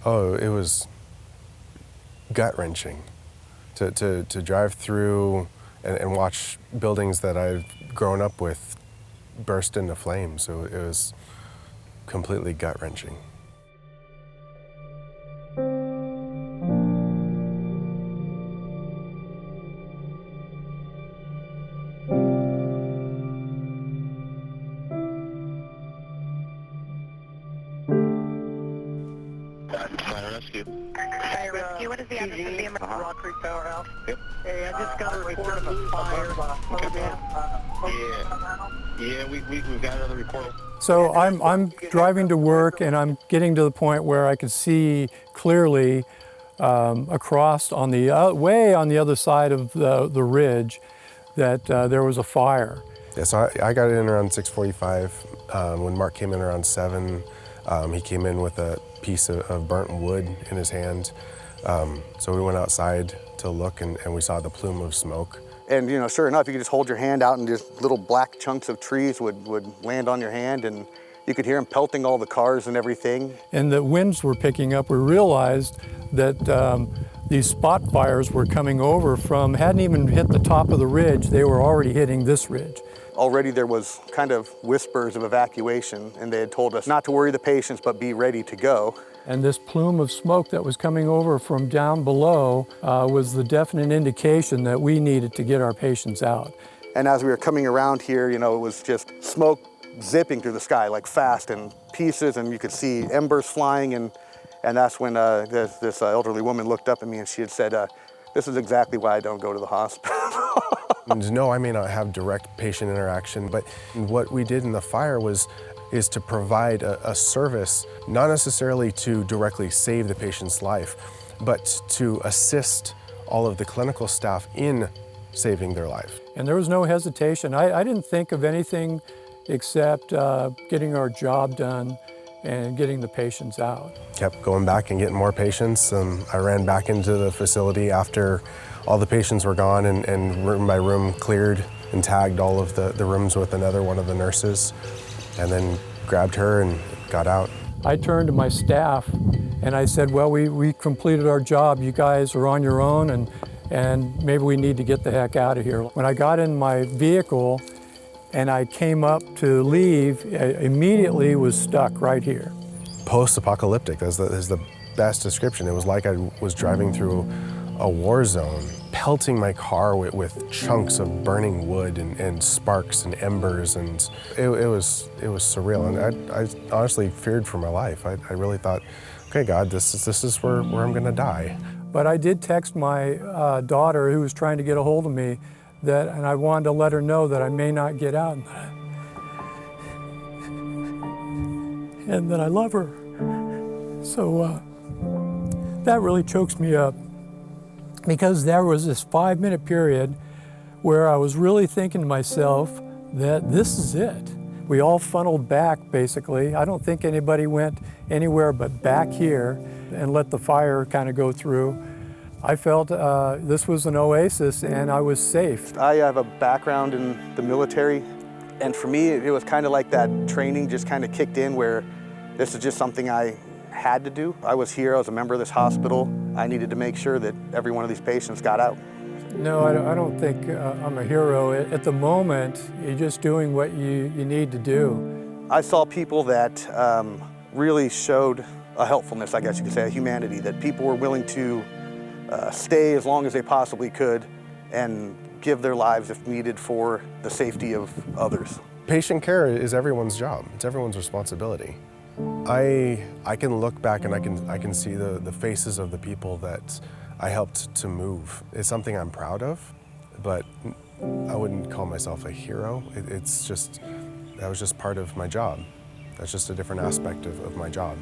Oh, it was gut-wrenching to drive through and watch buildings that I've grown up with burst into flames. So it was completely gut-wrenching. Fire rescue. Fire rescue, what is the address of the emergency? Rock Creek Powerhouse. Yep. Hey, I just got a report of a fire. Yeah, we've got another report. So I'm driving to work, and I'm getting to the point where I could see clearly across on the way on the other side of the ridge that there was a fire. Yeah, so I got in around 6:45. When Mark came in around 7, he came in with a piece of burnt wood in his hand. So we went outside to look, and we saw the plume of smoke. And you know, sure enough, you could just hold your hand out and just little black chunks of trees would land on your hand, and you could hear them pelting all the cars and everything. And the winds were picking up. We realized that these spot fires were coming over hadn't even hit the top of the ridge, they were already hitting this ridge. Already there was kind of whispers of evacuation, and they had told us not to worry the patients, but be ready to go. And this plume of smoke that was coming over from down below was the definite indication that we needed to get our patients out. And as we were coming around here, you know, it was just smoke zipping through the sky like fast, and pieces, and you could see embers flying, and that's when this elderly woman looked up at me, and she had said, "This is exactly why I don't go to the hospital." No, I may not have direct patient interaction, but what we did in the fire is to provide a service, not necessarily to directly save the patient's life, but to assist all of the clinical staff in saving their life. And there was no hesitation. I didn't think of anything except getting our job done and getting the patients out. Kept going back and getting more patients. I ran back into the facility after all the patients were gone, and room by room cleared and tagged all of the rooms with another one of the nurses, and then grabbed her and got out. I turned to my staff and I said, well, we completed our job. You guys are on your own, and maybe we need to get the heck out of here. When I got in my vehicle and I came up to leave, I immediately was stuck right here. Post-apocalyptic is the best description. It was like I was driving through a war zone, pelting my car with chunks of burning wood and sparks and embers, and it was surreal. And I honestly feared for my life. I really thought, okay, God, this is where I'm gonna die. But I did text my daughter, who was trying to get a hold of me, and I wanted to let her know that I may not get out, and that I love her. So that really chokes me up, because there was this 5-minute period where I was really thinking to myself that this is it. We all funneled back, basically. I don't think anybody went anywhere but back here and let the fire kind of go through. I felt this was an oasis and I was safe. I have a background in the military, and for me, it was kind of like that training just kind of kicked in, where this is just something I had to do. I was here, I was a member of this hospital. I needed to make sure that every one of these patients got out. No, I don't think I'm a hero. At the moment, you're just doing what you need to do. I saw people that really showed a helpfulness, I guess you could say, a humanity, that people were willing to stay as long as they possibly could and give their lives if needed for the safety of others. Patient care is everyone's job. It's everyone's responsibility. I can look back and I can see the faces of the people that I helped to move. It's something I'm proud of, but I wouldn't call myself a hero. That was just part of my job. That's just a different aspect of my job.